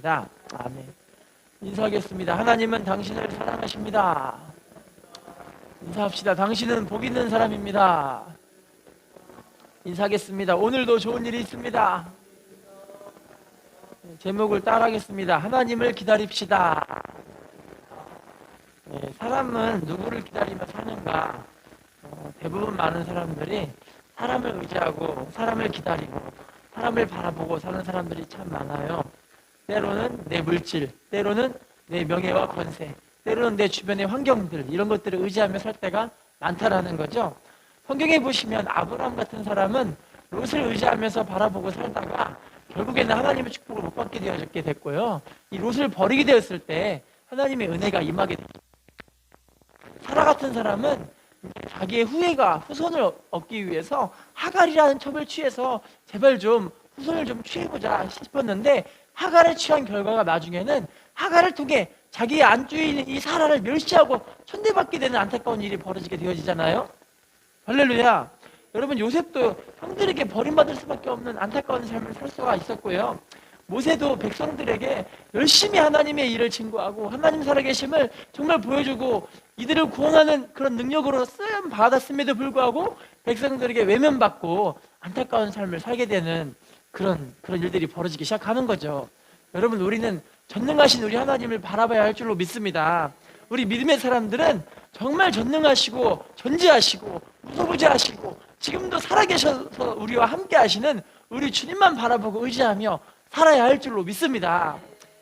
하겠습니다. 아멘. 인사하겠습니다. 하나님은 당신을 사랑하십니다. 인사합시다. 당신은 복 있는 사람입니다. 인사하겠습니다. 오늘도 좋은 일이 있습니다. 제목을 따라하겠습니다. 하나님을 기다립시다. 사람은 누구를 기다리며 사는가? 대부분 많은 사람들이 사람을 의지하고 사람을 기다리고 사람을 바라보고 사는 사람들이 참 많아요. 때로는 내 물질, 때로는 내 명예와 권세, 때로는 내 주변의 환경들, 이런 것들을 의지하며 살 때가 많다라는 거죠. 성경에 보시면 아브라함 같은 사람은 롯을 의지하면서 바라보고 살다가 결국에는 하나님의 축복을 못 받게 되어졌게 됐고요. 이 롯을 버리게 되었을 때 하나님의 은혜가 임하게 됩니다. 사라 같은 사람은 자기의 후손을 얻기 위해서 하갈이라는 첩을 취해서 제발 좀 후손을 좀 취해보자 싶었는데, 하갈을 취한 결과가 나중에는 하갈을 통해 자기의 안주에 있는 이 사라를 멸시하고 천대받게 되는 안타까운 일이 벌어지게 되어지잖아요. 할렐루야. 여러분, 요셉도 형들에게 버림받을 수밖에 없는 안타까운 삶을 살 수가 있었고요. 모세도 백성들에게 열심히 하나님의 일을 증거하고 하나님 살아계심을 정말 보여주고 이들을 구원하는 그런 능력으로 쓰임 받았음에도 불구하고 백성들에게 외면받고 안타까운 삶을 살게 되는 그런 일들이 벌어지기 시작하는 거죠. 여러분, 우리는 전능하신 우리 하나님을 바라봐야 할 줄로 믿습니다. 우리 믿음의 사람들은 정말 전능하시고 전지하시고 무소부지하시고 지금도 살아계셔서 우리와 함께 하시는 우리 주님만 바라보고 의지하며 살아야 할 줄로 믿습니다.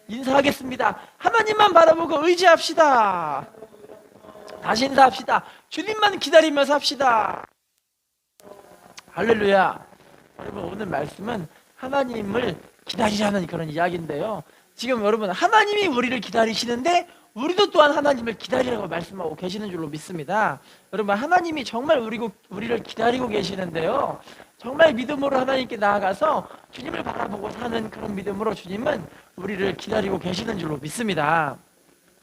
인사하겠습니다. 하나님만 바라보고 의지합시다. 다시 인사합시다. 주님만 기다리며 삽시다. 할렐루야. 여러분, 오늘 말씀은 하나님을 기다리라는 그런 이야기인데요. 지금 여러분, 하나님이 우리를 기다리시는데 우리도 또한 하나님을 기다리라고 말씀하고 계시는 줄로 믿습니다. 여러분, 하나님이 정말 우리를 기다리고 계시는데요, 정말 믿음으로 하나님께 나아가서 주님을 바라보고 사는 그런 믿음으로 주님은 우리를 기다리고 계시는 줄로 믿습니다.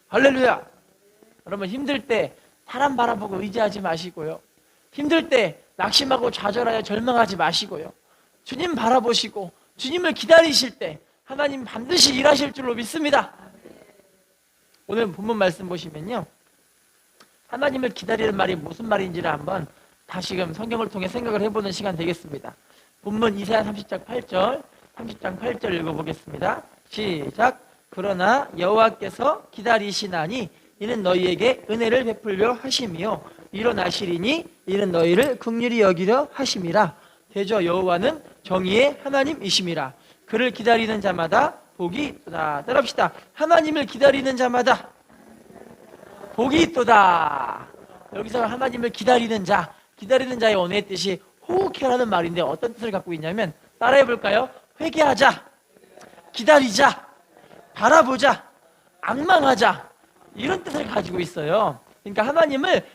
할렐루야. 여러분, 힘들 때 사람 바라보고 의지하지 마시고요, 힘들 때 낙심하고 좌절하여 절망하지 마시고요, 주님 바라보시고 주님을 기다리실 때 하나님 반드시 일하실 줄로 믿습니다. 오늘 본문 말씀 보시면요, 하나님을 기다리는 말이 무슨 말인지를 한번 다시금 성경을 통해 생각을 해보는 시간 되겠습니다. 본문 이사야 30장 8절 읽어보겠습니다. 시작. 그러나 여호와께서 기다리시나니 이는 너희에게 은혜를 베풀려 하심이요 일어나시리니 이는 너희를 긍휼히 여기려 하심이라. 대저 여호와는 정의의 하나님이심이라. 그를 기다리는 자마다 복이 있도다. 따라합시다. 하나님을 기다리는 자마다 복이 있도다. 여기서 하나님을 기다리는 자의 원어의 뜻이 호흡해라는 말인데 어떤 뜻을 갖고 있냐면, 따라해 볼까요? 회개하자, 기다리자, 바라보자, 앙망하자, 이런 뜻을 가지고 있어요. 그러니까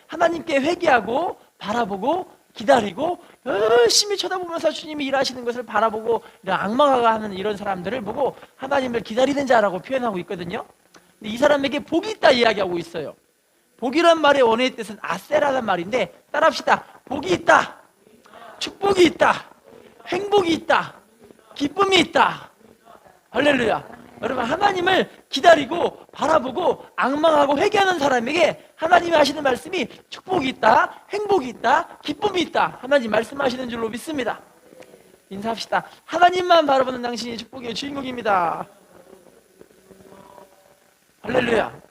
하나님께 회개하고 바라보고 기다리고 열심히 쳐다보면서 주님이 일하시는 것을 바라보고 앙망하고 하는 이런 사람들을 보고 하나님을 기다리는 자라고 표현하고 있거든요. 근데 이 사람에게 복이 있다 이야기하고 있어요. 복이란 말의 원어의 뜻은 아세라는 말인데, 따라합시다. 복이 있다, 축복이 있다, 행복이 있다, 기쁨이 있다. 할렐루야. 여러분, 하나님을 기다리고 바라보고 앙망하고 회개하는 사람에게 하나님이 하시는 말씀이 축복이 있다, 행복이 있다, 기쁨이 있다, 하나님 말씀하시는 줄로 믿습니다. 인사합시다. 하나님만 바라보는 당신이 축복의 주인공입니다. 할렐루야.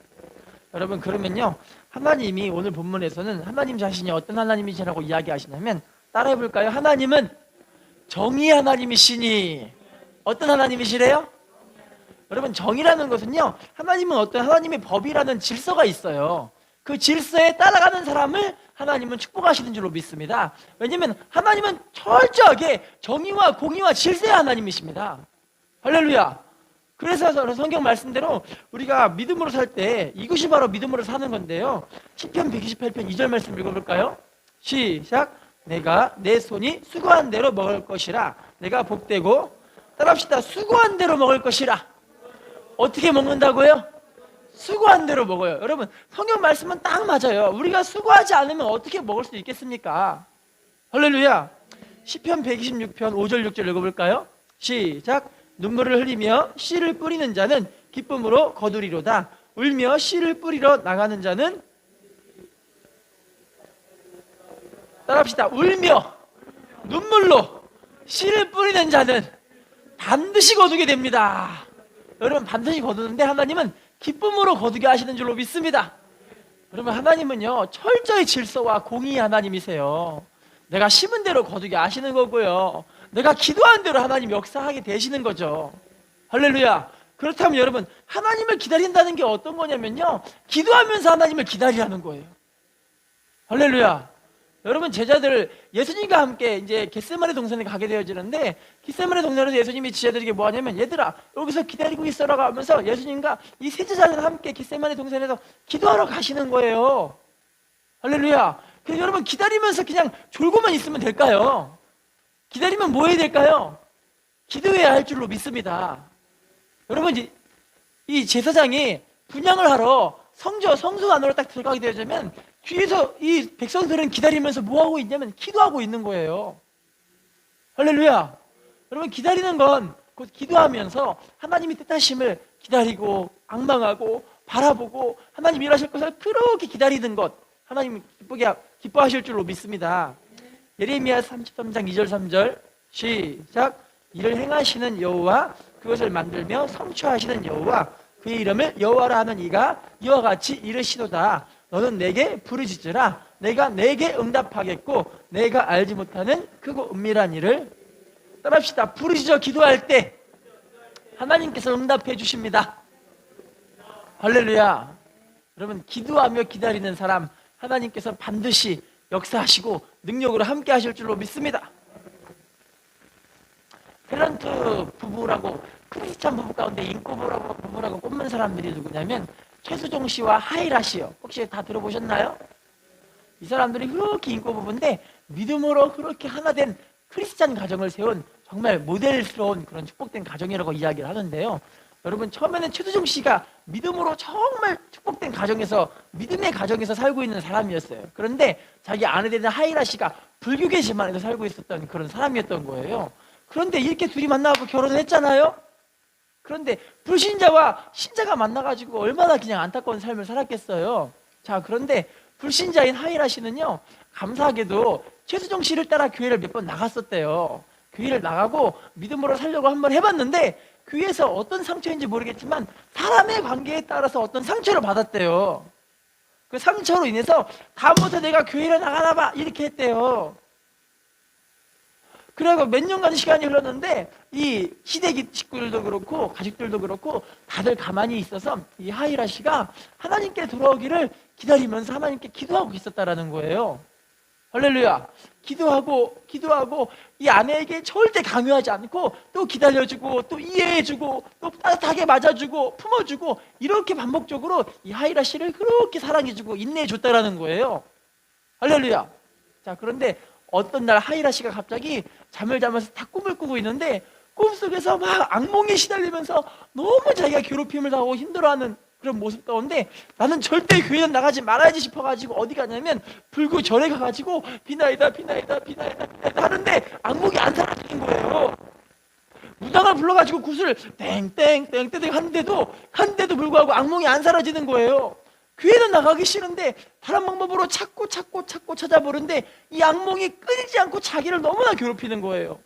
여러분, 그러면요, 하나님이 오늘 본문에서는 하나님 자신이 어떤 하나님이시라고 이야기하시냐면, 따라해 볼까요? 하나님은 정의의 하나님이시니. 어떤 하나님이시래요? 여러분, 정의라는 것은요, 하나님은 어떤 하나님의 법이라는 질서가 있어요. 그 질서에 따라가는 사람을 하나님은 축복하시는 줄로 믿습니다. 왜냐하면 하나님은 철저하게 정의와 공의와 질서의 하나님이십니다. 할렐루야. 그래서 성경 말씀대로 우리가 믿음으로 살 때 이것이 바로 믿음으로 사는 건데요, 시편 128편 2절 말씀 읽어볼까요? 시작. 내가 내 손이 수고한 대로 먹을 것이라. 내가 복되고, 따라합시다. 수고한 대로 먹을 것이라. 어떻게 먹는다고요? 수고한 대로 먹어요. 여러분, 성경 말씀은 딱 맞아요. 우리가 수고하지 않으면 어떻게 먹을 수 있겠습니까? 할렐루야. 시편 126편 5절 6절 읽어볼까요? 시작. 눈물을 흘리며 씨를 뿌리는 자는 기쁨으로 거두리로다. 울며 씨를 뿌리러 나가는 자는, 따라합시다. 울며 눈물로 씨를 뿌리는 자는 반드시 거두게 됩니다. 여러분, 반드시 거두는데 하나님은 기쁨으로 거두게 하시는 줄로 믿습니다. 여러분, 하나님은요 철저히 질서와 공의의 하나님이세요. 내가 심은 대로 거두게 하시는 거고요, 내가 기도한 대로 하나님 역사하게 되시는 거죠. 할렐루야. 그렇다면 여러분, 하나님을 기다린다는 게 어떤 거냐면요, 기도하면서 하나님을 기다리라는 거예요. 할렐루야. 여러분, 제자들 예수님과 함께 이제 겟세마네 동산에 가게 되어지는데, 겟세마네 동산에서 예수님이 제자들에게 뭐 하냐면, 얘들아 여기서 기다리고 있어라고 하면서 예수님과 이 세 제자들 함께 겟세마네 동산에서 기도하러 가시는 거예요. 할렐루야. 그래서 여러분, 기다리면서 그냥 졸고만 있으면 될까요? 기다리면 뭐 해야 될까요? 기도해야 할 줄로 믿습니다. 여러분, 이 제사장이 분향을 하러 성소 안으로 딱 들어가게 되어지면, 뒤에서 이 백성들은 기다리면서 뭐 하고 있냐면 기도하고 있는 거예요. 할렐루야. 여러분, 기다리는 건 곧 기도하면서 하나님이 뜻하심을 기다리고 악망하고 바라보고 하나님 일하실 것을 그렇게 기다리는 것, 하나님 기뻐하실 줄로 믿습니다. 예레미야 33장 2절 3절 시작. 이를 행하시는 여호와, 그것을 만들며 성취하시는 여호와, 그의 이름을 여호와라 하는 이가 이와 같이 이르시도다. 너는 내게 부르짖으라. 내가 내게 응답하겠고 내가 알지 못하는 크고 은밀한 일을, 따라합시다. 부르짖어 기도할 때 하나님께서 응답해 주십니다. 할렐루야. 여러분, 기도하며 기다리는 사람 하나님께서 반드시 역사하시고 능력으로 함께 하실 줄로 믿습니다. 탤런트 부부라고, 크리스찬 부부 가운데 인고 부부라고 꼽는 사람들이 누구냐면 최수종 씨와 하이라 씨요. 혹시 다 들어보셨나요? 이 사람들이 그렇게 인고 부부인데 믿음으로 그렇게 하나 된 크리스찬 가정을 세운 정말 모델스러운 그런 축복된 가정이라고 이야기를 하는데요. 여러분, 처음에는 최수종 씨가 믿음으로 정말 축복된 가정에서, 믿음의 가정에서 살고 있는 사람이었어요. 그런데 자기 아내 되는 하이라 씨가 불교계 집안에서 살고 있었던 그런 사람이었던 거예요. 그런데 이렇게 둘이 만나고 결혼을 했잖아요. 그런데 불신자와 신자가 만나가지고 얼마나 그냥 안타까운 삶을 살았겠어요. 자, 그런데 불신자인 하이라 씨는요, 감사하게도 최수종 씨를 따라 교회를 몇 번 나갔었대요. 교회를 나가고 믿음으로 살려고 한번 해봤는데 교회에서 어떤 상처인지 모르겠지만 사람의 관계에 따라서 어떤 상처를 받았대요. 그 상처로 인해서 다음부터 내가 교회를 나가나 봐 이렇게 했대요. 그리고 몇 년간 시간이 흘렀는데 이 시댁 식구들도 그렇고 가족들도 그렇고 다들 가만히 있어서 이 하이라 씨가 하나님께 돌아오기를 기다리면서 하나님께 기도하고 있었다라는 거예요. 할렐루야. 기도하고 이 아내에게 절대 강요하지 않고 또 기다려주고 또 이해해주고 또 따뜻하게 맞아주고 품어주고, 이렇게 반복적으로 이 하이라 씨를 그렇게 사랑해주고 인내해줬다라는 거예요. 할렐루야. 자, 그런데 어떤 날 하이라 씨가 갑자기 잠을 자면서 딱 꿈을 꾸고 있는데 꿈속에서 막 악몽에 시달리면서 너무 자기가 괴롭힘을 당하고 힘들어하는 그런 모습 가운데, 나는 절대 교회는 나가지 말아야지 싶어가지고 어디 가냐면 불구 절에 가가지고 비나이다 하는데 악몽이 안 사라지는 거예요. 무당을 불러가지고 구슬 땡땡 한데도 불구하고 악몽이 안 사라지는 거예요. 교회는 나가기 싫은데 다른 방법으로 찾고 찾아보는데 이 악몽이 끊이지 않고 자기를 너무나 괴롭히는 거예요.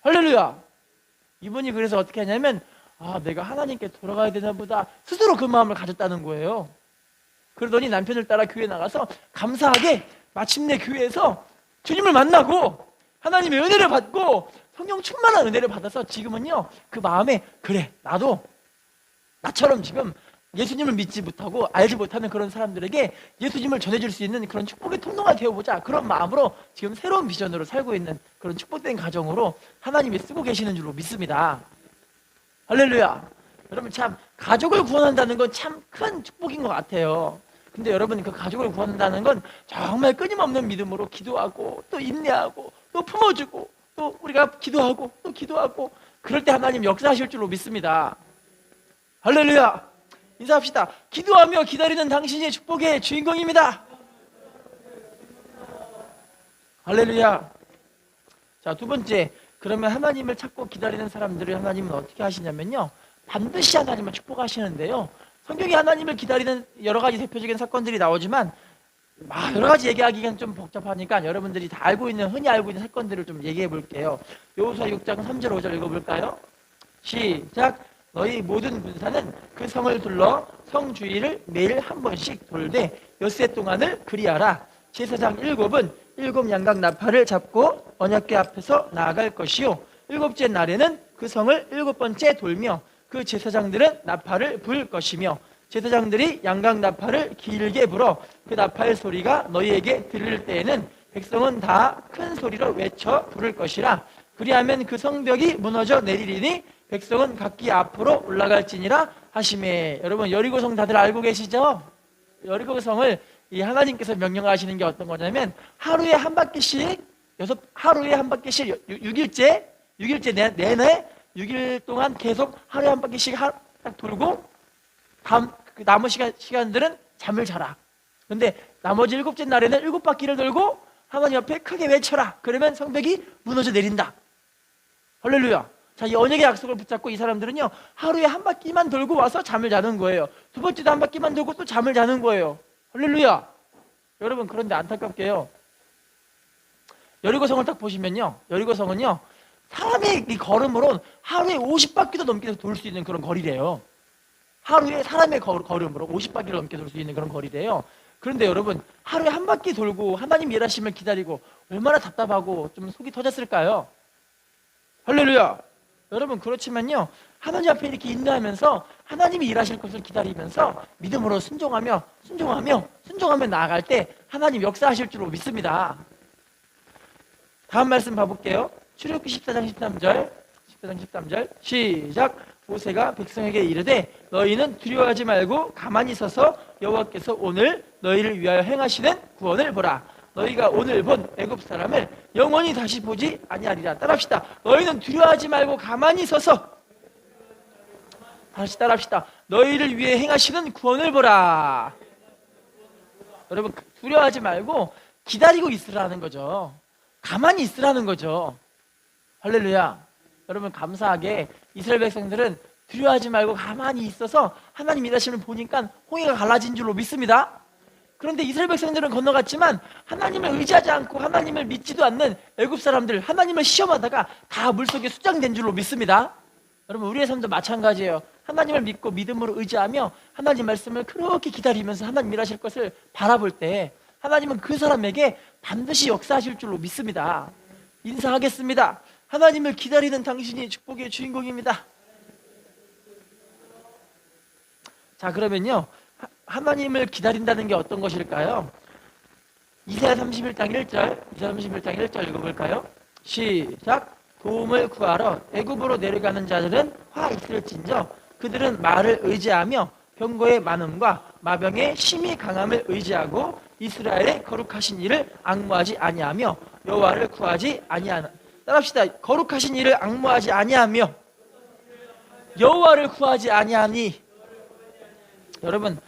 할렐루야. 이분이 그래서 어떻게 하냐면, 내가 하나님께 돌아가야 되나 보다 스스로 그 마음을 가졌다는 거예요. 그러더니 남편을 따라 교회 나가서 감사하게 마침내 교회에서 주님을 만나고 하나님의 은혜를 받고 성령 충만한 은혜를 받아서 지금은요, 그 마음에 그래, 나도 나처럼 지금 예수님을 믿지 못하고 알지 못하는 그런 사람들에게 예수님을 전해줄 수 있는 그런 축복의 통로가 되어보자, 그런 마음으로 지금 새로운 비전으로 살고 있는 그런 축복된 가정으로 하나님이 쓰고 계시는 줄로 믿습니다. 할렐루야. 여러분, 참 가족을 구원한다는 건 참 큰 축복인 것 같아요. 근데 여러분, 그 가족을 구원한다는 건 정말 끊임없는 믿음으로 기도하고 또 인내하고 또 품어주고 또 우리가 기도하고 또 기도하고, 그럴 때 하나님 역사하실 줄로 믿습니다. 할렐루야. 인사합시다. 기도하며 기다리는 당신이 축복의 주인공입니다. 할렐루야. 자, 두 번째, 그러면 하나님을 찾고 기다리는 사람들을 하나님은 어떻게 하시냐면요, 반드시 하나님을 축복하시는데요. 성경에 하나님을 기다리는 여러 가지 대표적인 사건들이 나오지만 여러 가지 얘기하기는 좀 복잡하니까 여러분들이 다 흔히 알고 있는 사건들을 좀 얘기해 볼게요. 여호수아 6장 3절 5절 읽어볼까요? 시작. 너희 모든 군사는 그 성을 둘러 성 주위를 매일 한 번씩 돌되 엿새 동안을 그리하라. 제사장 7은 7 양각 나팔을 잡고 언약궤 앞에서 나아갈 것이요, 7째 날에는 그 성을 7번째 돌며 그 제사장들은 나팔을 불 것이며 제사장들이 양각 나팔을 길게 불어 그 나팔 소리가 너희에게 들릴 때에는 백성은 다 큰 소리로 외쳐 부를 것이라. 그리하면 그 성벽이 무너져 내리리니 백성은 각기 앞으로 올라갈지니라 하시매. 여러분, 여리고성 다들 알고 계시죠? 여리고성을 이 하나님께서 명령하시는 게 어떤 거냐면 하루에 한 바퀴씩 6일째 내내 6일 동안 계속 하루에 한 바퀴씩 딱 돌고 그 남은 시간들은 잠을 자라. 근데 나머지 7째 날에는 7바퀴를 돌고 하나님 앞에 크게 외쳐라. 그러면 성벽이 무너져 내린다. 할렐루야. 자, 이 언약의 약속을 붙잡고 이 사람들은요, 하루에 한 바퀴만 돌고 와서 잠을 자는 거예요. 두 번째도 한 바퀴만 돌고 또 잠을 자는 거예요. 할렐루야. 여러분, 그런데 안타깝게요, 여리고성을 딱 보시면요, 여리고성은요, 사람의 이 걸음으로 하루에 50바퀴도 넘게 돌 수 있는 그런 거리래요. 하루에 사람의 걸음으로 50바퀴를 넘게 돌 수 있는 그런 거리래요. 그런데 여러분, 하루에 한 바퀴 돌고 하나님 일하심을 기다리고 얼마나 답답하고 좀 속이 터졌을까요? 할렐루야. 여러분, 그렇지만요, 하나님 앞에 이렇게 인내하면서 하나님이 일하실 것을 기다리면서 믿음으로 순종하며 나아갈 때 하나님 역사하실 줄로 믿습니다. 다음 말씀 봐볼게요. 출애굽기 14장 13절 시작. 모세가 백성에게 이르되 너희는 두려워하지 말고 가만히 서서 여호와께서 오늘 너희를 위하여 행하시는 구원을 보라. 너희가 오늘 본 애굽 사람을 영원히 다시 보지 아니하리라. 따라합시다. 너희는 두려워하지 말고 가만히 서서, 다시 따라합시다. 너희를 위해 행하시는 구원을 보라. 여러분, 두려워하지 말고 기다리고 있으라는 거죠. 가만히 있으라는 거죠. 할렐루야. 여러분, 감사하게 이스라엘 백성들은 두려워하지 말고 가만히 있어서 하나님 일하심을 보니까 홍해가 갈라진 줄로 믿습니다. 그런데 이스라엘 백성들은 건너갔지만 하나님을 의지하지 않고 하나님을 믿지도 않는 애굽 사람들, 하나님을 시험하다가 다 물속에 수장된 줄로 믿습니다. 여러분, 우리의 삶도 마찬가지예요. 하나님을 믿고 믿음으로 의지하며 하나님 말씀을 그렇게 기다리면서 하나님 일하실 것을 바라볼 때 하나님은 그 사람에게 반드시 역사하실 줄로 믿습니다. 인사하겠습니다. 하나님을 기다리는 당신이 축복의 주인공입니다. 자, 그러면요, 하나님을 기다린다는 게 어떤 것일까요? 이사야 31장 1절 읽어볼까요? 시작. 도움을 구하러 애굽으로 내려가는 자들은 화 있을진저 그들은 말을 의지하며 병거의 많음과 마병의 심히 강함을 의지하고 이스라엘의 거룩하신 이를 앙무하지 아니하며 여호와를 구하지 아니하나. 따라합시다. 거룩하신 이를 앙무하지 아니하며 여호와를 구하지 아니하니. 여러분,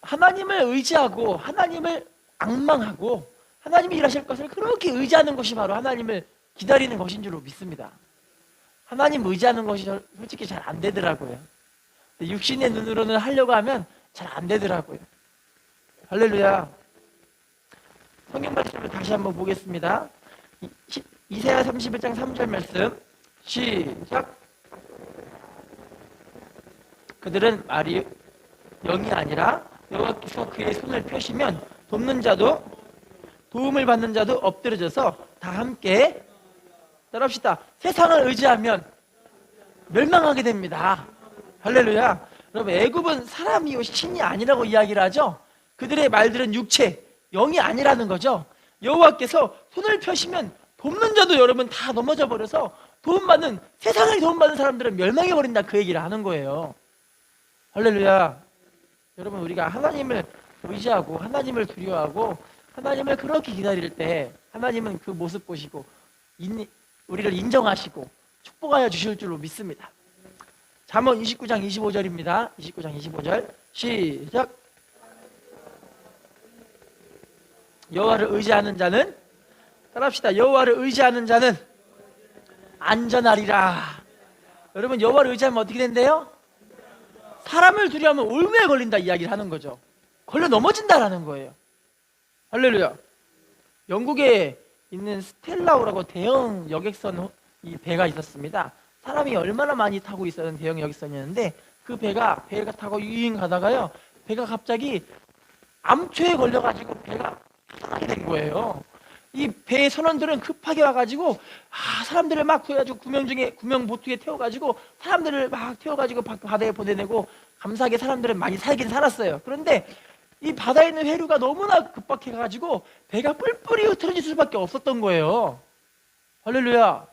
하나님을 의지하고 하나님을 앙망하고 하나님이 일하실 것을 그렇게 의지하는 것이 바로 하나님을 기다리는 것인 줄로 믿습니다. 하나님 의지하는 것이 솔직히 잘 안 되더라고요. 육신의 눈으로는 하려고 하면 잘 안 되더라고요. 할렐루야. 성경 말씀을 다시 한번 보겠습니다. 이사야 31장 3절 말씀 시작. 그들은 말이 영이 아니라 여호와께서 그의 손을 펴시면 돕는 자도 도움을 받는 자도 엎드려져서 다 함께. 따라합시다. 세상을 의지하면 멸망하게 됩니다. 할렐루야. 여러분, 애굽은 사람이요 신이 아니라고 이야기를 하죠. 그들의 말들은 육체, 영이 아니라는 거죠. 여호와께서 손을 펴시면 돕는 자도 여러분 다 넘어져 버려서 세상을 도움받는 사람들은 멸망해 버린다, 그 얘기를 하는 거예요. 할렐루야. 여러분, 우리가 하나님을 의지하고 하나님을 두려워하고 하나님을 그렇게 기다릴 때 하나님은 그 모습 보시고 우리를 인정하시고 축복하여 주실 줄로 믿습니다. 잠언 29장 25절입니다. 29장 25절 시작. 여호와를 의지하는 자는, 따라합시다. 여호와를 의지하는 자는 안전하리라. 여러분, 여호와를 의지하면 어떻게 된대요? 사람을 두려워하면 올무에 걸린다 이야기를 하는 거죠. 걸려 넘어진다라는 거예요. 할렐루야. 영국에 있는 스텔라우라고 대형 여객선 이 배가 있었습니다. 사람이 얼마나 많이 타고 있었는 대형 여객선이었는데, 그 배가 타고 유인 가다가요, 배가 갑자기 암초에 걸려가지고 배가 타게 된 거예요. 이 배의 선원들은 급하게 와가지고 사람들을 막 구해가지고 구명 보트에 태워가지고 사람들을 막 태워가지고 바다에 보내내고, 감사하게 사람들은 많이 살긴 살았어요. 그런데 이 바다에 있는 해류가 너무나 급박해가지고 배가 뿔뿔이 흩어질 수밖에 없었던 거예요. 할렐루야.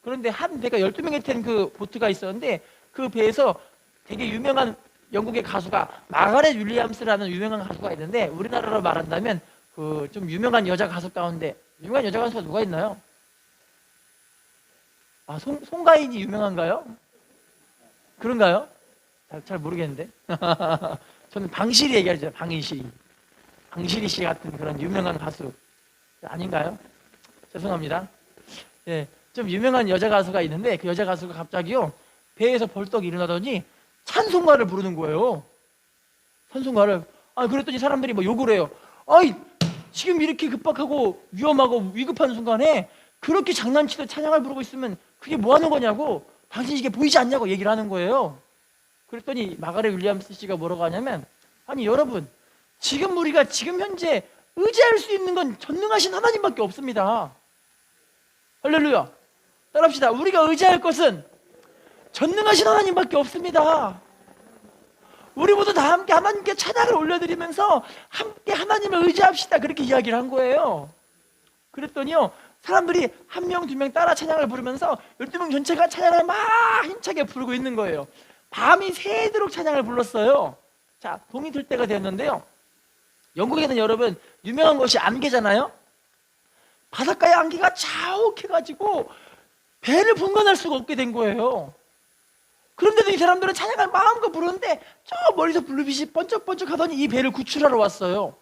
그런데 한 배가 12명이 탄 그 보트가 있었는데, 그 배에서 되게 유명한 영국의 가수가 마가렛 윌리엄스라는 유명한 가수가 있는데, 우리나라로 말한다면 그 좀 유명한 여자 가수 가운데 유명한 여자 가수가 누가 있나요? 송가인이 유명한가요? 그런가요? 잘 모르겠는데. 저는 방실이 얘기하죠. 방실이 씨 같은 그런 유명한 가수 아닌가요? 죄송합니다. 예, 좀 유명한 여자 가수가 있는데, 그 여자 가수가 갑자기요, 배에서 벌떡 일어나더니 찬송가를 부르는 거예요. 찬송가를. 그랬더니 사람들이 뭐 욕을 해요. 지금 이렇게 급박하고 위험하고 위급한 순간에 그렇게 장난치듯 찬양을 부르고 있으면 그게 뭐 하는 거냐고, 당신 이게 보이지 않냐고 얘기를 하는 거예요. 그랬더니 마가렛 윌리엄스 씨가 뭐라고 하냐면, 여러분, 우리가 지금 현재 의지할 수 있는 건 전능하신 하나님밖에 없습니다. 할렐루야. 따라합시다. 우리가 의지할 것은 전능하신 하나님밖에 없습니다. 우리 모두 다 함께 하나님께 찬양을 올려드리면서 함께 하나님을 의지합시다, 그렇게 이야기를 한 거예요. 그랬더니요, 사람들이 한 명, 두 명 따라 찬양을 부르면서 12명 전체가 찬양을 막 힘차게 부르고 있는 거예요. 밤이 새도록 찬양을 불렀어요. 자, 동이 들 때가 되었는데요, 영국에는 여러분 유명한 것이 안개잖아요. 바닷가의 안개가 자욱해가지고 배를 분간할 수가 없게 된 거예요. 그런데도 이 사람들은 찬양을 마음껏 부르는데, 저 멀리서 블루빛이 번쩍번쩍 하더니 이 배를 구출하러 왔어요.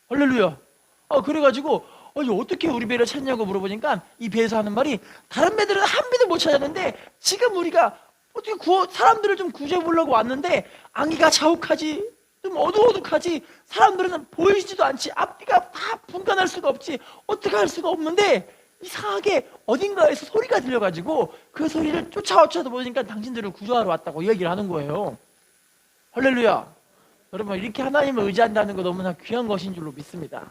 할렐루야. 그래가지고 어떻게 우리 배를 찾냐고 물어보니까 이 배에서 하는 말이, 다른 배들은 한 배도 못 찾았는데 지금 우리가 어떻게 사람들을 좀 구해보려고 왔는데, 안개가 자욱하지, 좀 어두워둑하지, 사람들은 보이지도 않지, 앞뒤가 다 분간할 수가 없지, 어떻게 할 수가 없는데 이상하게 어딘가에서 소리가 들려가지고 그 소리를 쫓아오쳐도 보니까 당신들을 구조하러 왔다고 얘기를 하는 거예요. 할렐루야. 여러분, 이렇게 하나님을 의지한다는 거 너무나 귀한 것인 줄로 믿습니다.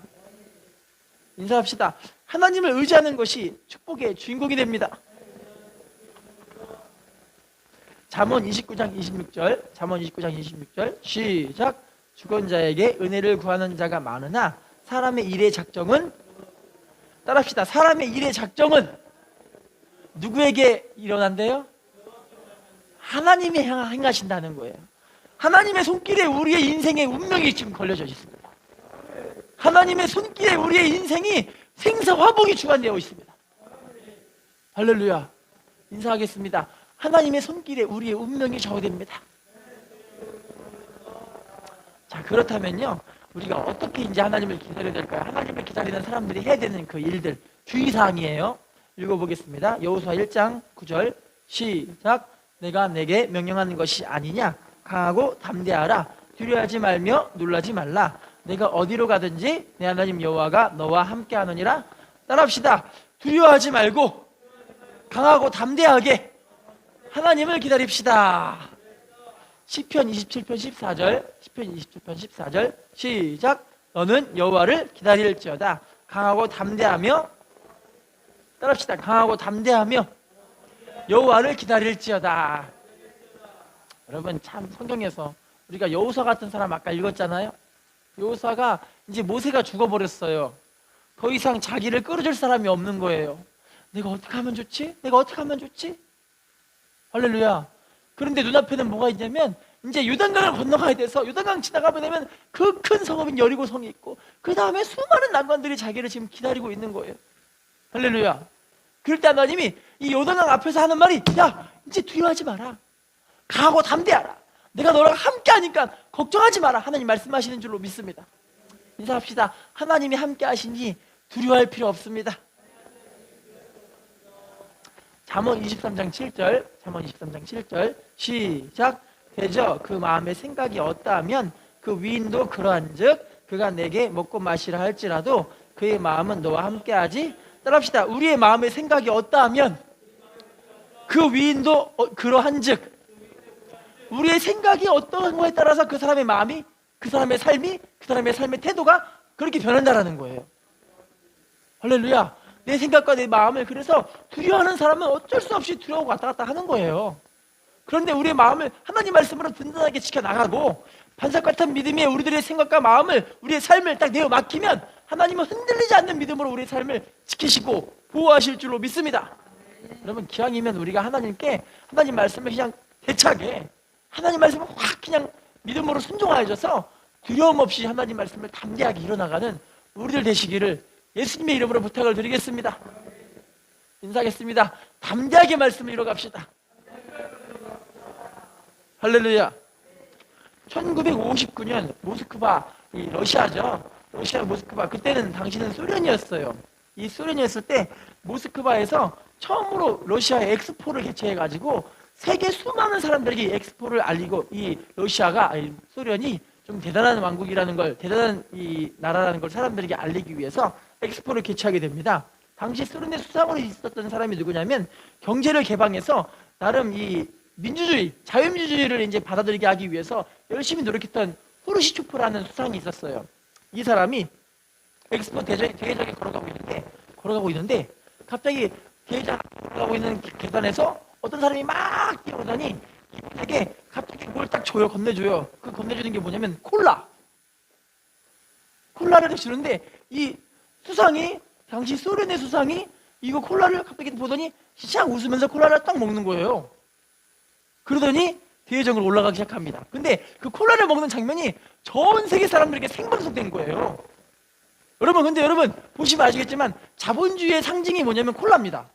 인사합시다. 하나님을 의지하는 것이 축복의 주인공이 됩니다. 잠언 29장 26절 시작. 죽은 자에게 은혜를 구하는 자가 많으나 사람의 일의 작정은, 따라합시다. 사람의 일의 작정은 누구에게 일어난대요? 하나님이 행하신다는 거예요. 하나님의 손길에 우리의 인생의 운명이 지금 걸려져 있습니다. 하나님의 손길에 우리의 인생이 생사화복이 주관되어 있습니다. 할렐루야. 인사하겠습니다. 하나님의 손길에 우리의 운명이 좌우됩니다. 자, 그렇다면요, 우리가 어떻게 이제 하나님을 기다려야 될까요? 하나님을 기다리는 사람들이 해야 되는 그 일들, 주의사항이에요. 읽어보겠습니다. 여호수아 1장 9절 시작. 내가 내게 명령하는 것이 아니냐? 강하고 담대하라. 두려워하지 말며 놀라지 말라. 내가 어디로 가든지 내 하나님 여호와가 너와 함께 하느니라. 따라합시다. 두려워하지 말고 강하고 담대하게 하나님을 기다립시다. 시편 27편 14절 시작. 너는 여호와를 기다릴지어다. 강하고 담대하며, 따라합시다. 강하고 담대하며 여호와를 기다릴지어다. 여러분, 참 성경에서 우리가 여호수아 같은 사람 아까 읽었잖아요. 여호수아가 이제 모세가 죽어버렸어요. 더 이상 자기를 끌어줄 사람이 없는 거예요. 내가 어떻게 하면 좋지? 할렐루야. 그런데 눈앞에는 뭐가 있냐면, 이제 요단강을 건너가야 돼서 요단강 지나가면 되면 그 큰 성읍인 여리고성이 있고, 그 다음에 수많은 난관들이 자기를 지금 기다리고 있는 거예요. 할렐루야. 그럴 때 하나님이 이 요단강 앞에서 하는 말이, 야, 이제 두려워하지 마라. 강하고 담대하라. 내가 너랑 함께 하니까 걱정하지 마라. 하나님 말씀하시는 줄로 믿습니다. 인사합시다. 하나님이 함께 하시니 두려워할 필요 없습니다. 잠언 23장 7절, 잠언 23장 7절 시작. 대저 그 마음의 생각이 어떠하면 그 위인도 그러한즉 그가 내게 먹고 마시라 할지라도 그의 마음은 너와 함께하지. 따라합시다. 우리의 마음의 생각이 어떠하면 그 위인도 그러한즉, 우리의 생각이 어떠한 거에 따라서 그 사람의 마음이, 그 사람의 삶이, 그 사람의 삶의 태도가 그렇게 변한다라는 거예요. 할렐루야. 내 생각과 내 마음을, 그래서 두려워하는 사람은 어쩔 수 없이 두려워하고 왔다 갔다 하는 거예요. 그런데 우리의 마음을 하나님 말씀으로 든든하게 지켜나가고 반석 같은 믿음에 우리들의 생각과 마음을, 우리의 삶을 딱 내어 맡기면 하나님은 흔들리지 않는 믿음으로 우리의 삶을 지키시고 보호하실 줄로 믿습니다. 여러분, 기왕이면 우리가 하나님께, 하나님 말씀을 그냥 대차게, 하나님 말씀을 확 그냥 믿음으로 순종하여져서 두려움 없이 하나님 말씀을 담대하게 이뤄나가는 우리들 되시기를 예수님의 이름으로 부탁을 드리겠습니다. 인사하겠습니다. 담대하게 말씀을 이뤄갑시다. 할렐루야. 1959년 모스크바, 이 러시아죠. 러시아 모스크바. 그때는 당시는 소련이었어요. 이 소련이었을 때 모스크바에서 처음으로 러시아의 엑스포를 개최해가지고 세계 수많은 사람들에게 엑스포를 알리고, 이 러시아가, 소련이 좀 대단한 왕국이라는 걸, 대단한 이 나라라는 걸 사람들에게 알리기 위해서 엑스포를 개최하게 됩니다. 당시 소련의 수상으로 있었던 사람이 누구냐면, 경제를 개방해서 나름 이 민주주의, 자유민주주의를 이제 받아들이게 하기 위해서 열심히 노력했던 후르시초프라는 수상이 있었어요. 이 사람이 엑스포 대회장에 걸어가고 있는데 갑자기 대회장 걸어가고 있는 계단에서 어떤 사람이 막 뛰어오더니 이분에게 갑자기 뭘 딱 줘요. 건네줘요. 그 건네주는 게 뭐냐면 콜라를 주는데, 이 수상이, 당시 소련의 수상이 이거 콜라를 갑자기 보더니 샥 웃으면서 콜라를 딱 먹는 거예요. 그러더니 대회장으로 올라가기 시작합니다. 근데 그 콜라를 먹는 장면이 전 세계 사람들에게 생방송된 거예요. 근데 여러분 보시면 아시겠지만 자본주의의 상징이 뭐냐면 콜라입니다.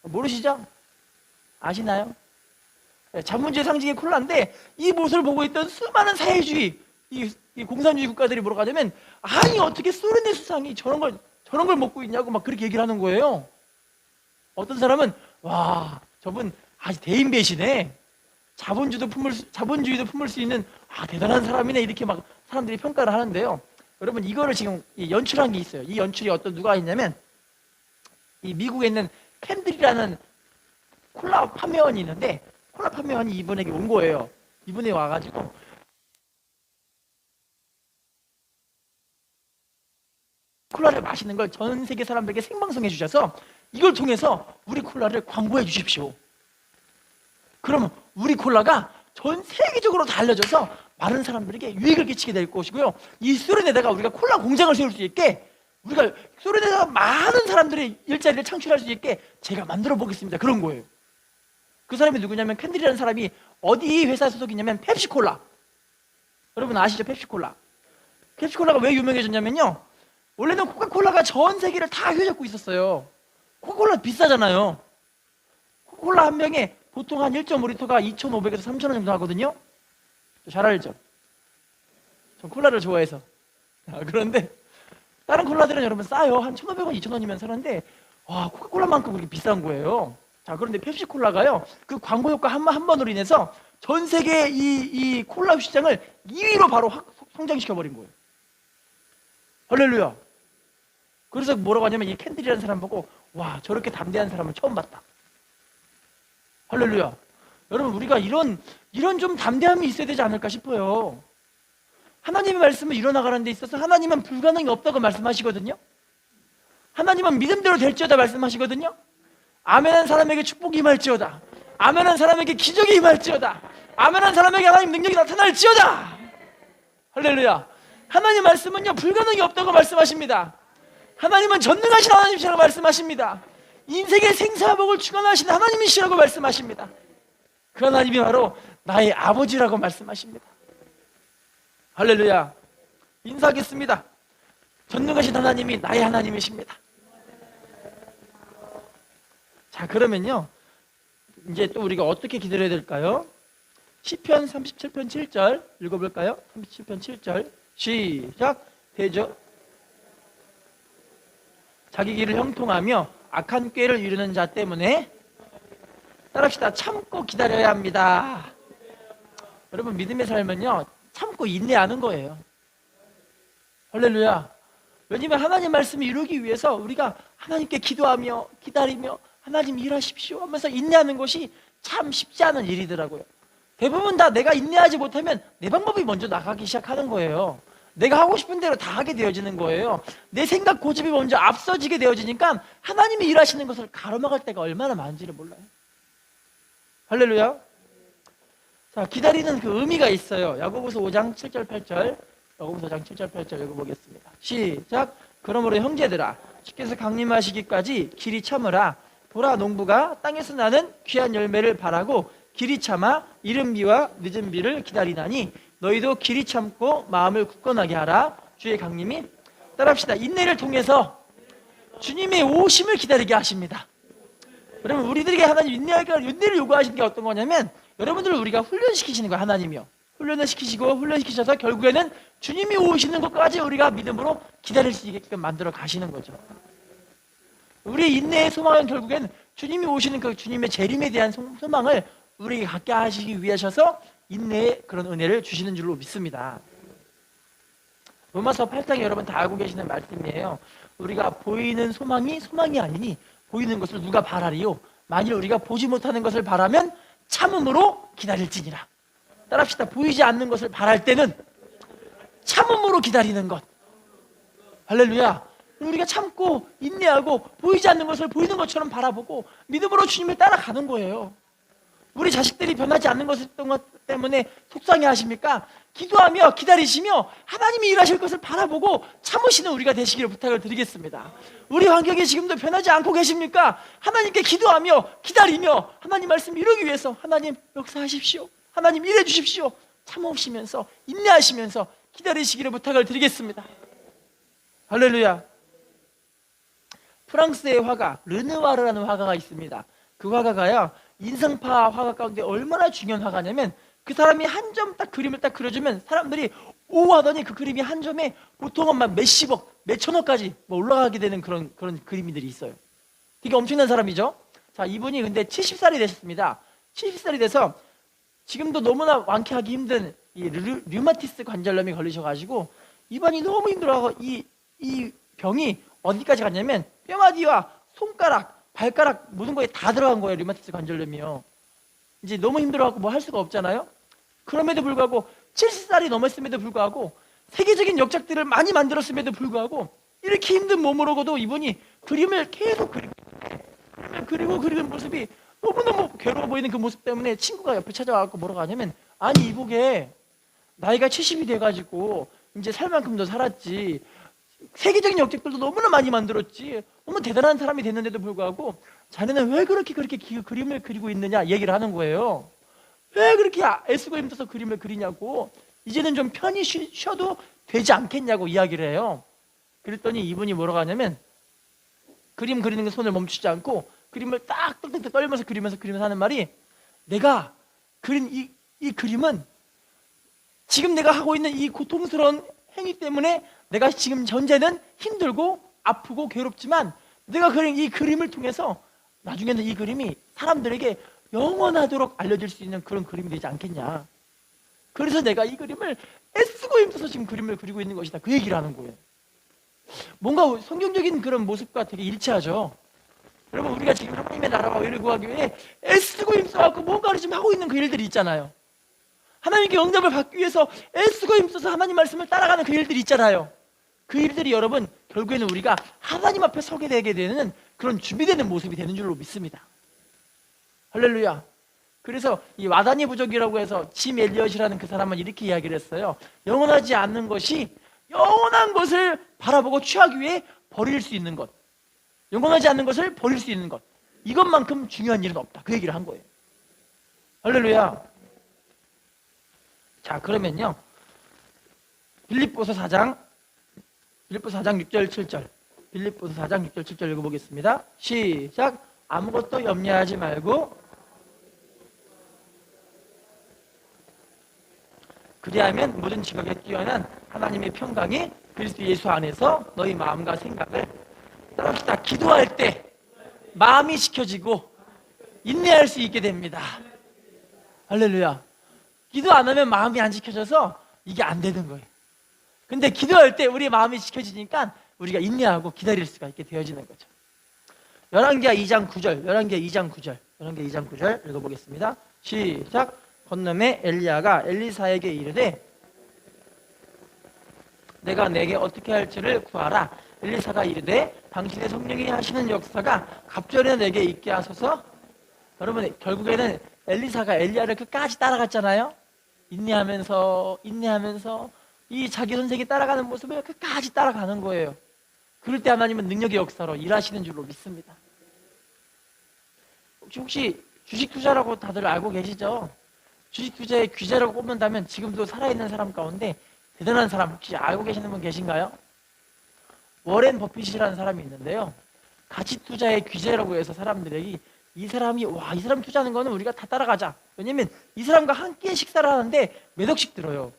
모르시죠? 아시나요? 자본주의 상징이 콜라인데, 이 모습을 보고 있던 수많은 사회주의, 이 공산주의 국가들이 뭐라고 하냐면, 아니 어떻게 소련의 수상이 저런 걸 먹고 있냐고 막 그렇게 얘기를 하는 거예요. 어떤 사람은 와, 저분 아주 대인배시네, 자본주의도 품을 수 있는 대단한 사람이네, 이렇게 막 사람들이 평가를 하는데요. 여러분, 이거를 지금 연출한 게 있어요. 이 연출이 누가 했냐면, 이 미국에 있는 캔들이라는 콜라 판매원이 있는데, 콜라 판매원이 이분에게 온 거예요. 이분이 와가지고 콜라를 마시는 걸 전 세계 사람들에게 생방송해 주셔서 이걸 통해서 우리 콜라를 광고해 주십시오. 그러면 우리 콜라가 전 세계적으로 다 알려져서 많은 사람들에게 유익을 끼치게 될 것이고요. 이 소련에다가 우리가 콜라 공장을 세울 수 있게, 우리가 소련에다가 많은 사람들의 일자리를 창출할 수 있게 제가 만들어 보겠습니다. 그런 거예요. 그 사람이 누구냐면, 캔들이라는 사람이 어디 회사 소속이냐면 펩시콜라. 여러분 아시죠? 펩시콜라. 펩시콜라가 왜 유명해졌냐면요, 원래는 코카콜라가 전 세계를 다 휘젓고 있었어요. 코카콜라 비싸잖아요. 코카콜라 한 병에 보통 한 1.5리터가 2,500에서 3,000원 정도 하거든요. 잘 알죠? 전 콜라를 좋아해서. 그런데 다른 콜라들은 여러분 싸요. 한 1,500원, 2,000원이면 사는데, 와, 코카콜라만큼 그렇게 비싼 거예요. 자, 그런데 펩시콜라가요, 그 광고 효과 한 번으로 인해서 전 세계 이 콜라 시장을 2위로 바로 확 성장시켜버린 거예요. 할렐루야. 그래서 뭐라고 하냐면, 이 캔들이라는 사람 보고, 와, 저렇게 담대한 사람을 처음 봤다. 할렐루야. 여러분, 우리가 이런 좀 담대함이 있어야 되지 않을까 싶어요. 하나님의 말씀을 이뤄나가는 데 있어서 하나님은 불가능이 없다고 말씀하시거든요. 하나님은 믿음대로 될지어다 말씀하시거든요. 아멘한 사람에게 축복이 임할지어다. 아멘한 사람에게 기적이 임할지어다. 아멘한 사람에게 하나님 능력이 나타날지어다. 할렐루야. 하나님 말씀은요, 불가능이 없다고 말씀하십니다. 하나님은 전능하신 하나님이시라고 말씀하십니다. 인생의 생사복을 주관하시는 하나님이시라고 말씀하십니다. 그 하나님이 바로 나의 아버지라고 말씀하십니다. 할렐루야. 인사하겠습니다. 전능하신 하나님이 나의 하나님이십니다. 자, 그러면요, 이제 또 우리가 어떻게 기다려야 될까요? 시편 37편 7절 읽어볼까요? 37편 7절 시작. 대저 자기 길을 형통하며 악한 꾀를 이루는 자 때문에 따라합시다. 참고 기다려야 합니다. 여러분, 믿음의 삶은요, 참고 인내하는 거예요. 할렐루야. 왜냐면 하나님 말씀을 이루기 위해서 우리가 하나님께 기도하며 기다리며 하나님 일하십시오 하면서 인내하는 것이 참 쉽지 않은 일이더라고요. 대부분 다 내가 인내하지 못하면 내 방법이 먼저 나가기 시작하는 거예요. 내가 하고 싶은 대로 다 하게 되어지는 거예요. 내 생각 고집이 먼저 앞서지게 되어지니까 하나님이 일하시는 것을 가로막을 때가 얼마나 많은지를 몰라요. 할렐루야. 자, 기다리는 그 의미가 있어요. 야고보서 5장 7절 8절, 야고보서 5장 7절 8절 읽어보겠습니다. 시작. 그러므로 형제들아, 주께서 강림하시기까지 길이 참으라. 보라, 농부가 땅에서 나는 귀한 열매를 바라고 길이 참아 이른 비와 늦은 비를 기다리나니 너희도 길이 참고 마음을 굳건하게 하라. 주의 강림이 따라합시다. 인내를 통해서 주님의 오심을 기다리게 하십니다. 여러분, 우리들에게 하나님 인내를 요구하시는 게 어떤 거냐면 여러분들을 우리가 훈련시키시는 거예요. 하나님이요. 훈련을 시키시고 훈련시키셔서 결국에는 주님이 오시는 것까지 우리가 믿음으로 기다릴 수 있게끔 만들어 가시는 거죠. 우리의 인내의 소망은 결국엔 주님이 오시는 그 주님의 재림에 대한 소망을 우리에게 갖게 하시기 위하셔서 인내의 그런 은혜를 주시는 줄로 믿습니다. 로마서 8장 여러분 다 알고 계시는 말씀이에요. 우리가 보이는 소망이 아니니 보이는 것을 누가 바라리요? 만일 우리가 보지 못하는 것을 바라면 참음으로 기다릴지니라. 따라합시다. 보이지 않는 것을 바랄 때는 참음으로 기다리는 것. 할렐루야. 우리가 참고 인내하고 보이지 않는 것을 보이는 것처럼 바라보고 믿음으로 주님을 따라가는 거예요. 우리 자식들이 변하지 않는 것 때문에 속상해 하십니까? 기도하며 기다리시며 하나님이 일하실 것을 바라보고 참으시는 우리가 되시기를 부탁을 드리겠습니다. 우리 환경이 지금도 변하지 않고 계십니까? 하나님께 기도하며 기다리며 하나님 말씀 이루기 위해서 하나님 역사하십시오. 하나님 일해 주십시오. 참으시면서 인내하시면서 기다리시기를 부탁을 드리겠습니다. 할렐루야. 프랑스의 화가 르누아르라는 화가가 있습니다. 그 화가가요, 인상파 화가 가운데 얼마나 중요한 화가냐면 그 사람이 한 점 딱 그림을 딱 그려주면 사람들이 오하더니 그 그림이 한 점에 보통은 막 몇십억, 몇천억까지 올라가게 되는 그런 그림들이 있어요. 되게 엄청난 사람이죠. 자, 이분이 근데 70살이 되셨습니다. 70살이 돼서 지금도 너무나 완쾌하기 힘든 이 류마티스 관절염이 걸리셔가지고 입안이 너무 힘들어하고 이 병이 어디까지 갔냐면 뼈마디와 손가락, 발가락 모든 거에 다 들어간 거예요. 류마티스 관절염이요. 이제 너무 힘들어하고 뭐 할 수가 없잖아요. 그럼에도 불구하고 70살이 넘었음에도 불구하고 세계적인 역작들을 많이 만들었음에도 불구하고 이렇게 힘든 몸으로도 이분이 그림을 계속 그리는 모습이 너무너무 괴로워 보이는 그 모습 때문에 친구가 옆에 찾아와서 뭐라고 하냐면, 아니 이보게 나이가 70이 돼가지고 이제 살 만큼도 살았지, 세계적인 역작들도 너무나 많이 만들었지, 너무 대단한 사람이 됐는데도 불구하고 자네는 왜 그렇게 그림을 그리고 있느냐 얘기를 하는 거예요. 왜 그렇게 애쓰고 힘써서 그림을 그리냐고, 이제는 좀 편히 쉬어도 되지 않겠냐고 이야기를 해요. 그랬더니 이분이 뭐라고 하냐면, 그림 그리는 그 손을 멈추지 않고 그림을 딱 땡땡 떨면서 그리면서 하는 말이, 내가 그린 이 그림은 지금 내가 하고 있는 이 고통스러운 행위 때문에 내가 지금 현재는 힘들고 아프고 괴롭지만 내가 그린 이 그림을 통해서 나중에는 이 그림이 사람들에게 영원하도록 알려질 수 있는 그런 그림이 되지 않겠냐. 그래서 내가 이 그림을 애쓰고 힘써서 지금 그림을 그리고 있는 것이다. 그 얘기를 하는 거예요. 뭔가 성경적인 그런 모습과 되게 일치하죠. 여러분, 우리가 지금 하나님의 나라와 의를 구하기 위해 애쓰고 힘써갖고 뭔가를 지금 하고 있는 그 일들이 있잖아요. 하나님께 응답을 받기 위해서 애쓰고 힘써서 하나님 말씀을 따라가는 그 일들이 있잖아요. 그 일들이 여러분 결국에는 우리가 하나님 앞에 서게 되게 되는 그런 준비되는 모습이 되는 줄로 믿습니다. 할렐루야. 그래서 이 와다니 부족이라고 해서 짐 엘리엇이라는 그 사람은 이렇게 이야기를 했어요. 영원하지 않는 것이 영원한 것을 바라보고 취하기 위해 버릴 수 있는 것, 영원하지 않는 것을 버릴 수 있는 것, 이것만큼 중요한 일은 없다. 그 얘기를 한 거예요. 할렐루야. 자, 그러면요, 빌립보서 4장 6절 7절, 빌립보서 4장 6절 7절 읽어보겠습니다. 시작. 아무것도 염려하지 말고 그리하면 모든 지각에 뛰어난 하나님의 평강이 그리스도 예수 안에서 너희 마음과 생각을 따라합시다. 기도할 때 마음이 지켜지고 인내할 수 있게 됩니다. 할렐루야. 기도 안 하면 마음이 안 지켜져서 이게 안 되는 거예요. 근데 기도할 때 우리 마음이 지켜지니까 우리가 인내하고 기다릴 수가 있게 되어지는 거죠. 열왕기하 2장 9절, 열왕기하 2장 9절, 열왕기하 2장 9절 읽어보겠습니다. 시작. 건너매 엘리야가 엘리사에게 이르되 내가 내게 어떻게 할지를 구하라. 엘리사가 이르되 당신의 성령이 하시는 역사가 갑절에 내게 있게 하소서. 여러분, 결국에는 엘리사가 엘리야를 끝까지 따라갔잖아요. 인내하면서 이 자기 선생이 따라가는 모습을 끝까지 따라가는 거예요. 그럴 때 하나님은 능력의 역사로 일하시는 줄로 믿습니다. 혹시 주식 투자라고 다들 알고 계시죠? 주식 투자의 귀재라고 꼽는다면 지금도 살아있는 사람 가운데 대단한 사람 혹시 알고 계시는 분 계신가요? 워렌 버핏이라는 사람이 있는데요. 가치 투자의 귀재라고 해서 사람들에게 이 사람 투자하는 거는 우리가 다 따라가자. 왜냐면 이 사람과 한 끼 식사를 하는데 몇 억씩 들어요.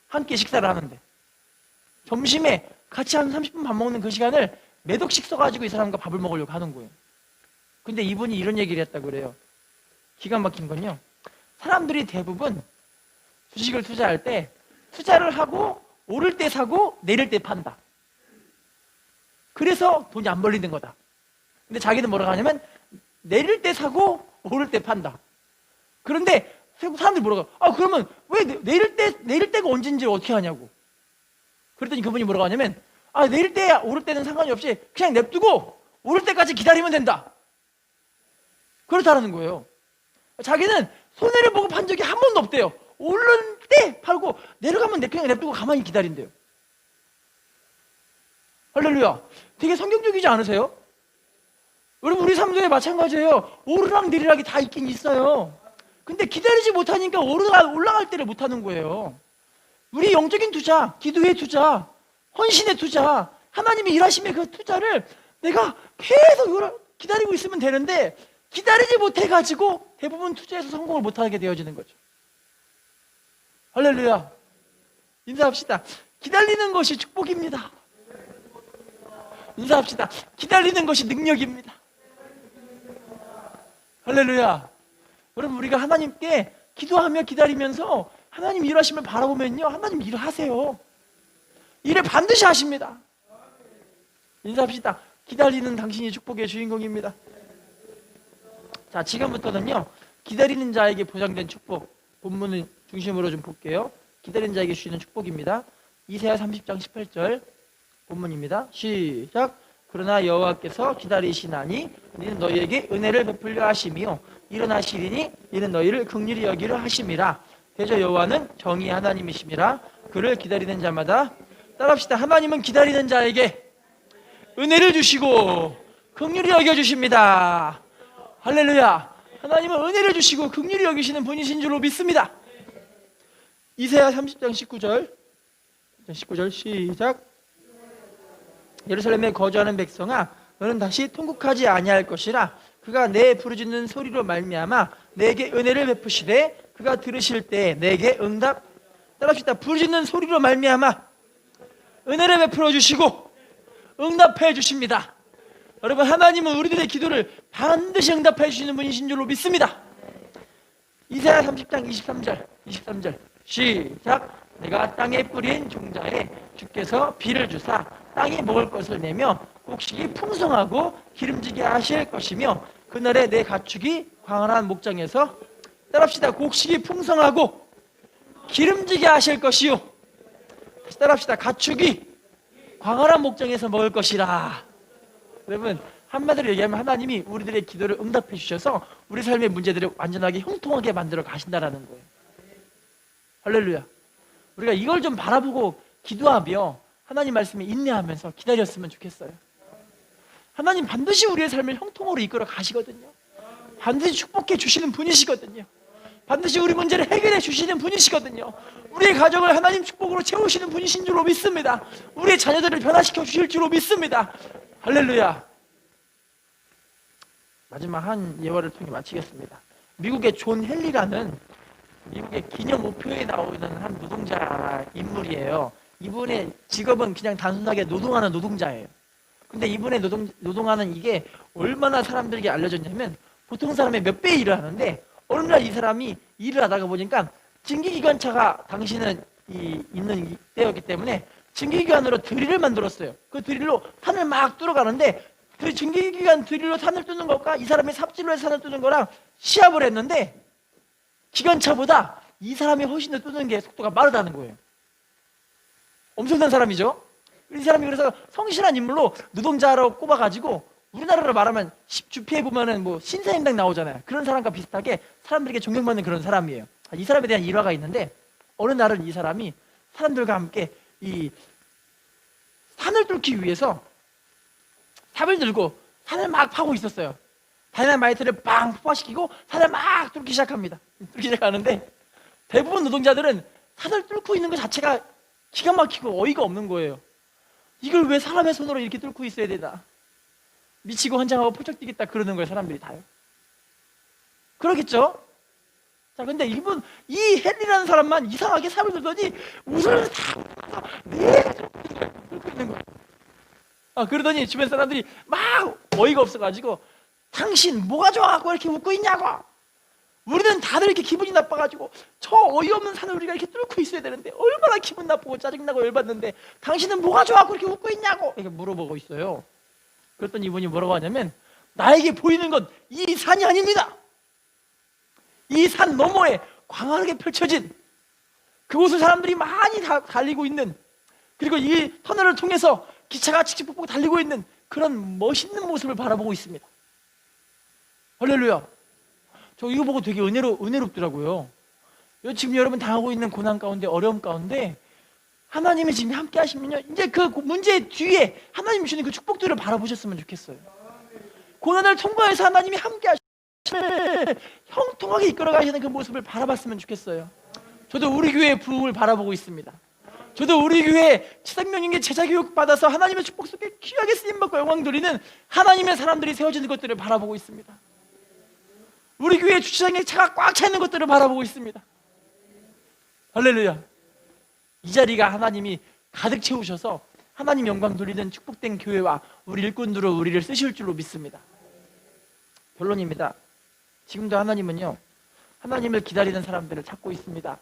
한 끼 식사를 하는데. 점심에 같이 한 30분 밥 먹는 그 시간을 몇 억씩 써가지고 이 사람과 밥을 먹으려고 하는 거예요. 근데 이분이 이런 얘기를 했다고 그래요. 기가 막힌 건요. 사람들이 대부분 주식을 투자할 때 투자를 하고 오를 때 사고 내릴 때 판다. 그래서 돈이 안 벌리는 거다. 근데 자기는 뭐라고 하냐면 내릴 때 사고 오를 때 판다. 그런데 사람들이 뭐라고 그러면 왜 내릴 때가 언제인지 어떻게 하냐고. 그랬더니 그분이 뭐라고 하냐면 내릴 때 오를 때는 상관이 없이 그냥 냅두고 오를 때까지 기다리면 된다. 그렇다라는 거예요. 자기는 손해를 보고 판 적이 한 번도 없대요. 오를 때 팔고 내려가면 그냥 냅두고 가만히 기다린대요. 할렐루야. 되게 성경적이지 않으세요? 여러분, 우리 삶도 마찬가지예요. 오르락 내리락이 다 있긴 있어요. 근데 기다리지 못하니까 올라갈 때를 못하는 거예요. 우리 영적인 투자, 기도의 투자, 헌신의 투자, 하나님이 일하심의 그 투자를 내가 계속 기다리고 있으면 되는데 기다리지 못해가지고 대부분 투자에서 성공을 못하게 되어지는 거죠. 할렐루야. 인사합시다. 기다리는 것이 축복입니다. 인사합시다. 기다리는 것이 능력입니다. 할렐루야. 여러분, 우리가 하나님께 기도하며 기다리면서 하나님 일하심을 바라보면요, 하나님 일하세요. 일을 반드시 하십니다. 인사합시다. 기다리는 당신이 축복의 주인공입니다. 자, 지금부터는요, 기다리는 자에게 보장된 축복, 본문을 중심으로 좀 볼게요. 기다리는 자에게 주시는 축복입니다. 이사야 30장 18절 본문입니다. 시작. 그러나 여호와께서 기다리시나니 이는 너희에게 은혜를 베풀려 하심이요 일어나시리니 이는 너희를 긍휼히 여기려 하심이라. 대저 여호와는 정의의 하나님이심이라. 그를 기다리는 자마다 따라합시다. 하나님은 기다리는 자에게 은혜를 주시고 긍휼히 여겨주십니다. 할렐루야. 하나님은 은혜를 주시고 긍휼히 여기시는 분이신 줄로 믿습니다. 이사야 30장 19절 시작. 예루살렘에 거주하는 백성아, 너는 다시 통곡하지 아니할 것이라. 그가 내 부르짖는 소리로 말미암아 내게 은혜를 베푸시되 그가 들으실 때 내게 응답. 따라합시다. 부르짖는 소리로 말미암아 은혜를 베풀어 주시고 응답해 주십니다. 여러분, 하나님은 우리들의 기도를 반드시 응답해 주시는 분이신 줄로 믿습니다. 이사야 30장 23절 시작. 내가 땅에 뿌린 종자에 주께서 비를 주사 땅이 먹을 것을 내며 곡식이 풍성하고 기름지게 하실 것이며 그날에 내 가축이 광활한 목장에서 따라합시다. 곡식이 풍성하고 기름지게 하실 것이요. 다시 따라합시다. 가축이 광활한 목장에서 먹을 것이라. 여러분, 한마디로 얘기하면 하나님이 우리들의 기도를 응답해 주셔서 우리 삶의 문제들을 완전하게 형통하게 만들어 가신다라는 거예요. 할렐루야. 우리가 이걸 좀 바라보고 기도하며 하나님 말씀에 인내하면서 기다렸으면 좋겠어요. 하나님 반드시 우리의 삶을 형통으로 이끌어 가시거든요. 반드시 축복해 주시는 분이시거든요. 반드시 우리 문제를 해결해 주시는 분이시거든요. 우리의 가정을 하나님 축복으로 채우시는 분이신 줄로 믿습니다. 우리의 자녀들을 변화시켜 주실 줄로 믿습니다. 할렐루야. 마지막 한 예화를 통해 마치겠습니다. 미국의 존 헨리라는 미국의 기념 우표에 나오는 한 노동자 인물이에요. 이분의 직업은 그냥 단순하게 노동하는 노동자예요. 근데 이분의 노동하는 이게 얼마나 사람들에게 알려졌냐면 보통 사람의 몇 배 일을 하는데 어느 날 이 사람이 일을 하다가 보니까 증기기관차가 당신은 있는 때였기 때문에 증기기관으로 드릴을 만들었어요. 그 드릴로 산을 막 뚫어가는데 그 증기기관 드릴로 산을 뚫는 것과 이 사람이 삽질로 해서 산을 뚫는 거랑 시합을 했는데 기관차보다 이 사람이 훨씬 더 뚫는 게 속도가 빠르다는 거예요. 엄청난 사람이죠. 이 사람이 그래서 성실한 인물로 노동자로 꼽아가지고 우리나라로 말하면 주피에 보면은 뭐 신사임당 나오잖아요. 그런 사람과 비슷하게 사람들에게 존경받는 그런 사람이에요. 이 사람에 대한 일화가 있는데 어느 날은 이 사람이 사람들과 함께 이 산을 뚫기 위해서 삽을 들고 산을 막 파고 있었어요. 다이나마이트를 빵 폭파시키고 산을 막 뚫기 시작합니다. 뚫기 시작하는데 대부분 노동자들은 산을 뚫고 있는 것 자체가 기가 막히고 어이가 없는 거예요. 이걸 왜 사람의 손으로 이렇게 뚫고 있어야 되나? 미치고 환장하고 펄쩍 뛰겠다 그러는 거예요. 사람들이 다요. 그러겠죠? 자, 근데 이분 이 헨리라는 사람만 이상하게 삽을 들더니 웃을 싹 뚫고 있는 거예요. 그러더니 주변 사람들이 막 어이가 없어가지고 당신 뭐가 좋아갖고 이렇게 웃고 있냐고. 우리는 다들 이렇게 기분이 나빠가지고 저 어이없는 산을 우리가 이렇게 뚫고 있어야 되는데 얼마나 기분 나쁘고 짜증나고 열받는데 당신은 뭐가 좋아갖고 이렇게 웃고 있냐고 이렇게 물어보고 있어요. 그랬더니 이분이 뭐라고 하냐면 나에게 보이는 건 이 산이 아닙니다. 이 산 너머에 광활하게 펼쳐진 그곳을 사람들이 많이 달리고 있는 그리고 이 터널을 통해서 기차가 칙칙폭폭 달리고 있는 그런 멋있는 모습을 바라보고 있습니다. 할렐루야. 저 이거 보고 되게 은혜롭더라고요. 지금 여러분 당하고 있는 고난 가운데 어려움 가운데 하나님이 지금 함께 하시면요 이제 그 문제 뒤에 하나님 주시는 그 축복들을 바라보셨으면 좋겠어요. 고난을 통과해서 하나님이 함께 하시면 형통하게 이끌어 가시는 그 모습을 바라봤으면 좋겠어요. 저도 우리 교회의 부흥을 바라보고 있습니다. 저도 우리 교회 치상명령의 제자 교육 받아서 하나님의 축복 속에 귀하게 쓰임받고 영광 돌리는 하나님의 사람들이 세워지는 것들을 바라보고 있습니다. 우리 교회 주차장에 차가 꽉 차 있는 것들을 바라보고 있습니다. 할렐루야. 이 자리가 하나님이 가득 채우셔서 하나님 영광 돌리는 축복된 교회와 우리 일꾼들로 우리를 쓰실 줄로 믿습니다. 결론입니다. 지금도 하나님은요 하나님을 기다리는 사람들을 찾고 있습니다.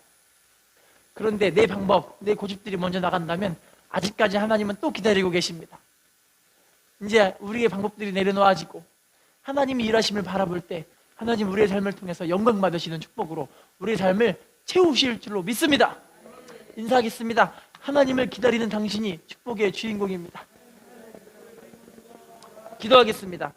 그런데 내 방법, 내 고집들이 먼저 나간다면 아직까지 하나님은 또 기다리고 계십니다. 이제 우리의 방법들이 내려놓아지고 하나님이 일하심을 바라볼 때 하나님 우리의 삶을 통해서 영광 받으시는 축복으로 우리의 삶을 채우실 줄로 믿습니다. 인사하겠습니다. 하나님을 기다리는 당신이 축복의 주인공입니다. 기도하겠습니다.